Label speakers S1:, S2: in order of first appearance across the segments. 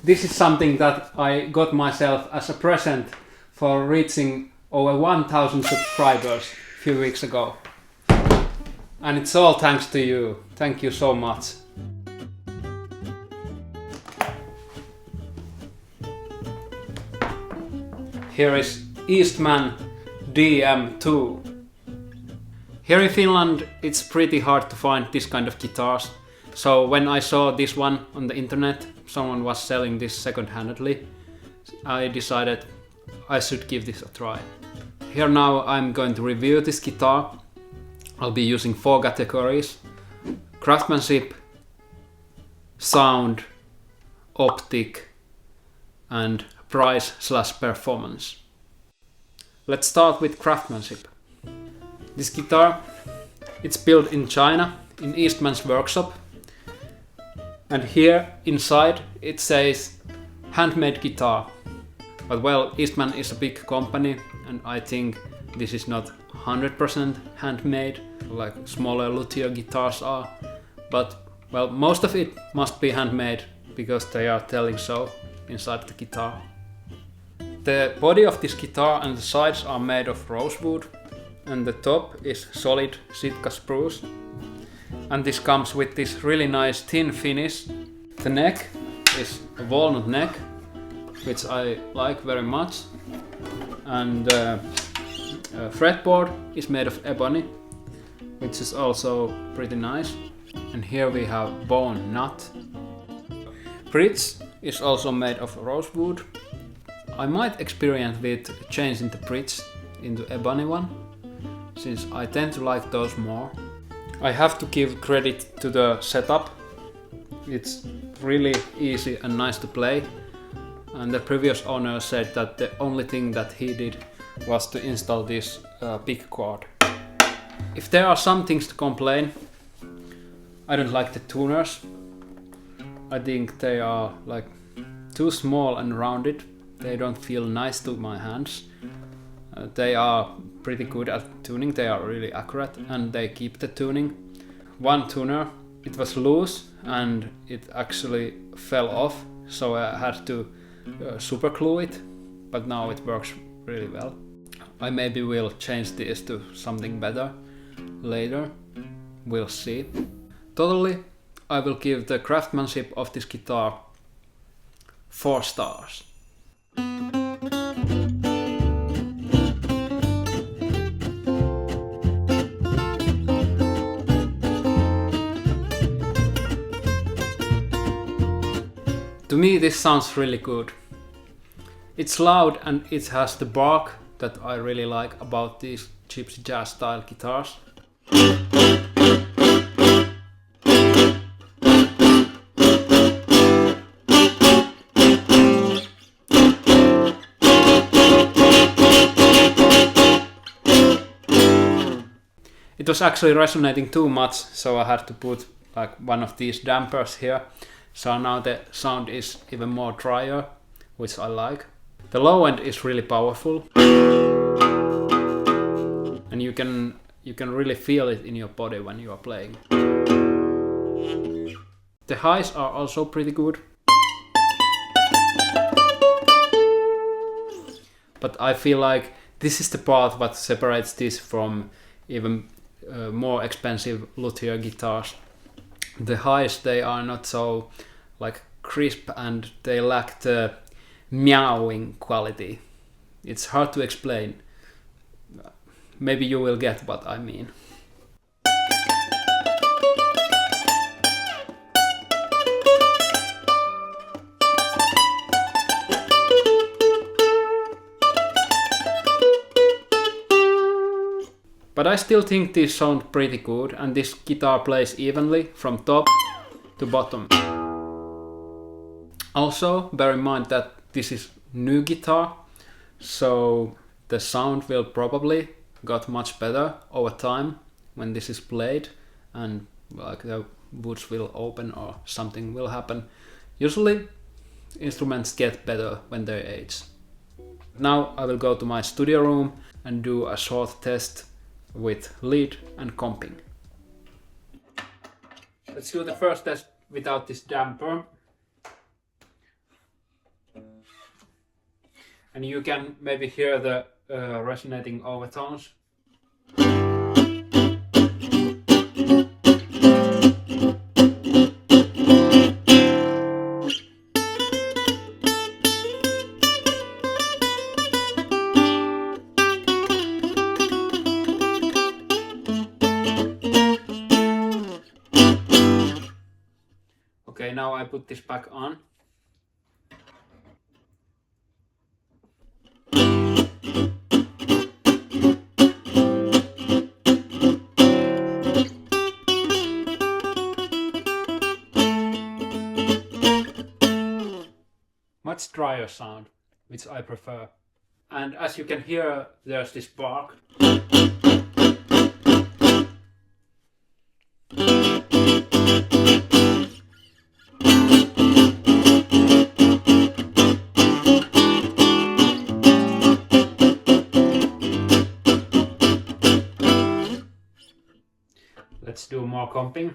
S1: This is something that I got myself as a present for reaching over 1,000 subscribers a few weeks ago. And it's all thanks to you. Thank you so much. Here is Eastman DM2. Here in Finland it's pretty hard to find this kind of guitars. So when I saw this one on the internet, someone was selling this second-handedly, I decided I should give this a try. Here now I'm going to review this guitar. I'll be using 4 categories: craftsmanship, sound, optic, and price/performance. Let's start with craftsmanship. This guitar, it's built in China, in Eastman's workshop. And here inside it says handmade guitar. But well, Eastman is a big company and I think this is not 100% handmade like smaller luthier guitars are. But well, most of it must be handmade because they are telling so inside the guitar. The body of this guitar and the sides are made of rosewood and the top is solid Sitka spruce. And this comes with this really nice thin finish. The neck is a walnut neck, which I like very much. And fretboard is made of ebony, which is also pretty nice. And here we have bone nut. Bridge is also made of rosewood. I might experiment with changing the bridge into ebony one, since I tend to like those more. I have to give credit to the setup. It's really easy and nice to play. And the previous owner said that the only thing that he did was to install this pick cord. If there are some things to complain, I don't like the tuners. I think they are like too small and rounded. They don't feel nice to my hands. They are pretty good at tuning, they are really accurate and they keep the tuning. One tuner, it was loose and it actually fell off, so I had to super glue it, but now it works really well. I maybe will change this to something better later, we'll see. Totally, I will give the craftsmanship of this guitar 4 stars. To me this sounds really good. It's loud and it has the bark that I really like about these Gypsy jazz style guitars. It was actually resonating too much, so I had to put like one of these dampers here. So now the sound is even more drier, which I like. The low end is really powerful. And you can really feel it in your body when you are playing. The highs are also pretty good. But I feel like this is the part what separates this from even more expensive luthier guitars. The highs, they are not so like crisp and they lack the meowing quality. It's hard to explain. Maybe you will get what I mean. But I still think these sound pretty good and this guitar plays evenly from top to bottom. Also, bear in mind that this is new guitar, so the sound will probably got much better over time when this is played and like the woods will open or something will happen. Usually instruments get better when they age. Now I will go to my studio room and do a short test with lead and comping. Let's do the first test without this damper. And you can maybe hear the resonating overtones. Okay, now I put this back on. Much drier sound, which I prefer. And as you can hear, there's this bark. Let's do more comping.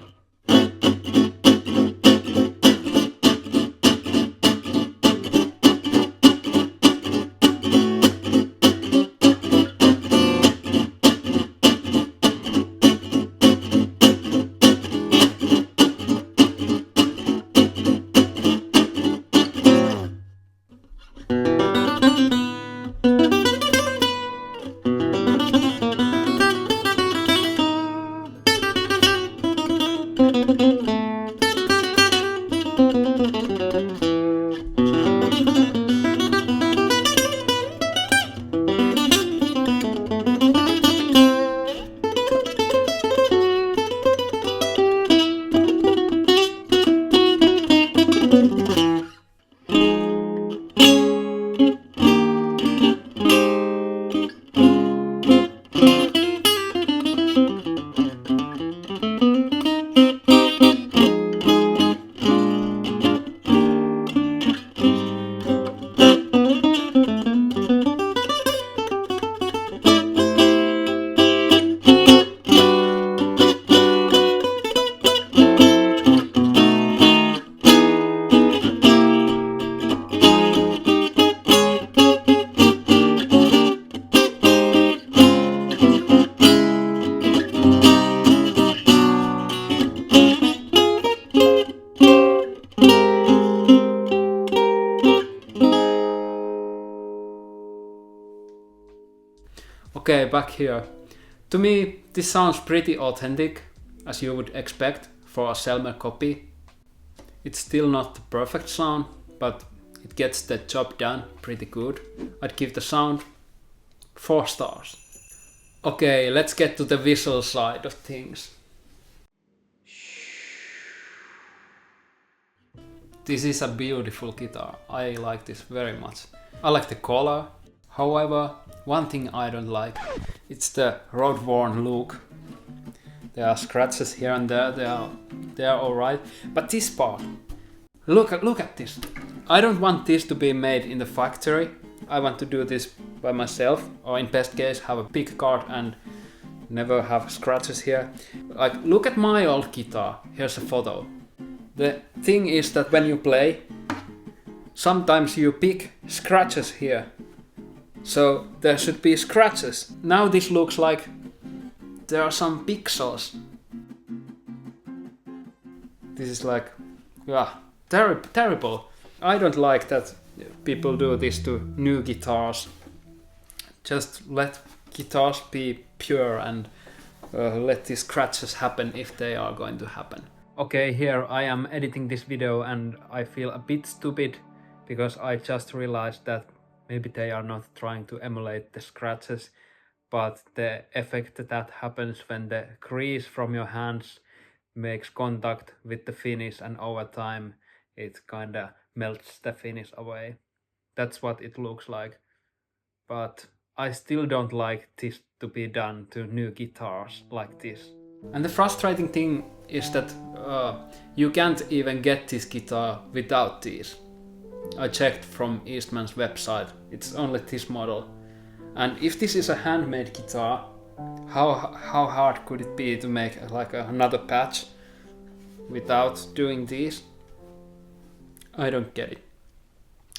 S1: Okay, back here. To me, this sounds pretty authentic, as you would expect for a Selmer copy. It's still not the perfect sound, but it gets the job done pretty good. I'd give the sound 4 stars. Okay, let's get to the visual side of things. This is a beautiful guitar. I like this very much. I like the color. However, one thing I don't like, it's the road-worn look. There are scratches here and there, they are alright. But this part, look at this. I don't want this to be made in the factory. I want to do this by myself, or in best case have a big card and never have scratches here. Like, look at my old guitar. Here's a photo. The thing is that when you play, sometimes you pick scratches here. So there should be scratches. Now this looks like there are some pixels. This is like, yeah, terrible. I don't like that people do this to new guitars. Just let guitars be pure and let these scratches happen if they are going to happen. Okay, here I am editing this video and I feel a bit stupid because I just realized that maybe they are not trying to emulate the scratches, but the effect that happens when the grease from your hands makes contact with the finish, and over time it kinda melts the finish away. That's what it looks like. But I still don't like this to be done to new guitars like this. And the frustrating thing is that you can't even get this guitar without these. I checked from Eastman's website, it's only this model. And if this is a handmade guitar, how hard could it be to make like another patch without doing these? I don't get it.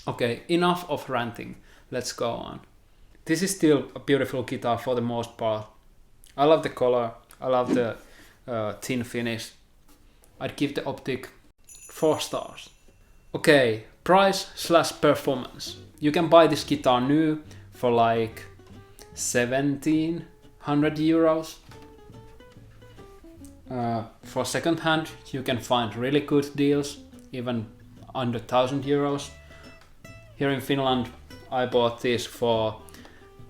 S1: Okay, enough of ranting. Let's go on. This is still a beautiful guitar for the most part. I love the color, I love the thin finish. I'd give the optic 4 stars. Okay, price / performance. You can buy this guitar new for like 1700 euros. For second hand you can find really good deals, even under 1000 euros. Here in Finland I bought this for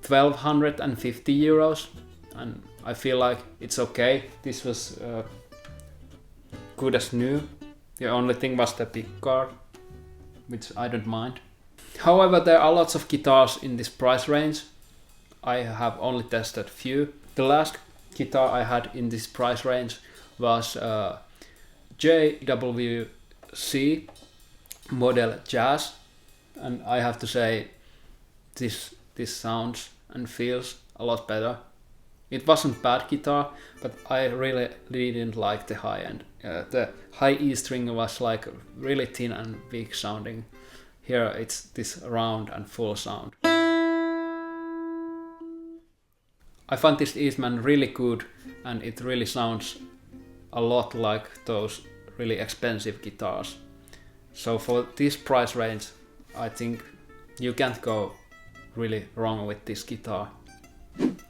S1: 1250 euros and I feel like it's okay. This was good as new. The only thing was the pick guard, which I don't mind. However, there are lots of guitars in this price range. I have only tested few. The last guitar I had in this price range was JWC model Jazz, and I have to say this sounds and feels a lot better. It wasn't bad guitar, but I really didn't like the high end. The high E string was like really thin and weak sounding. Here it's this round and full sound. I found this Eastman really good and it really sounds a lot like those really expensive guitars. So for this price range, I think you can't go really wrong with this guitar.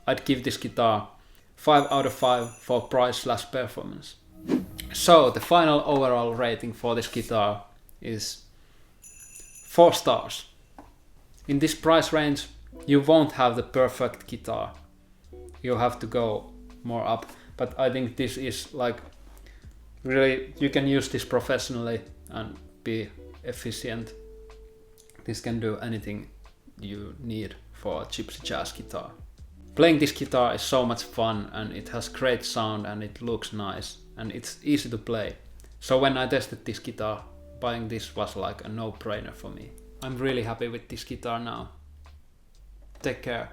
S1: I'd give this guitar 5 out of 5 for price / performance. So the final overall rating for this guitar is 4 stars. In this price range, you won't have the perfect guitar. You have to go more up, but I think this is like really, you can use this professionally and be efficient. This can do anything you need for a Gypsy jazz guitar. Playing this guitar is so much fun and it has great sound and it looks nice and it's easy to play. So when I tested this guitar, buying this was like a no-brainer for me. I'm really happy with this guitar now. Take care.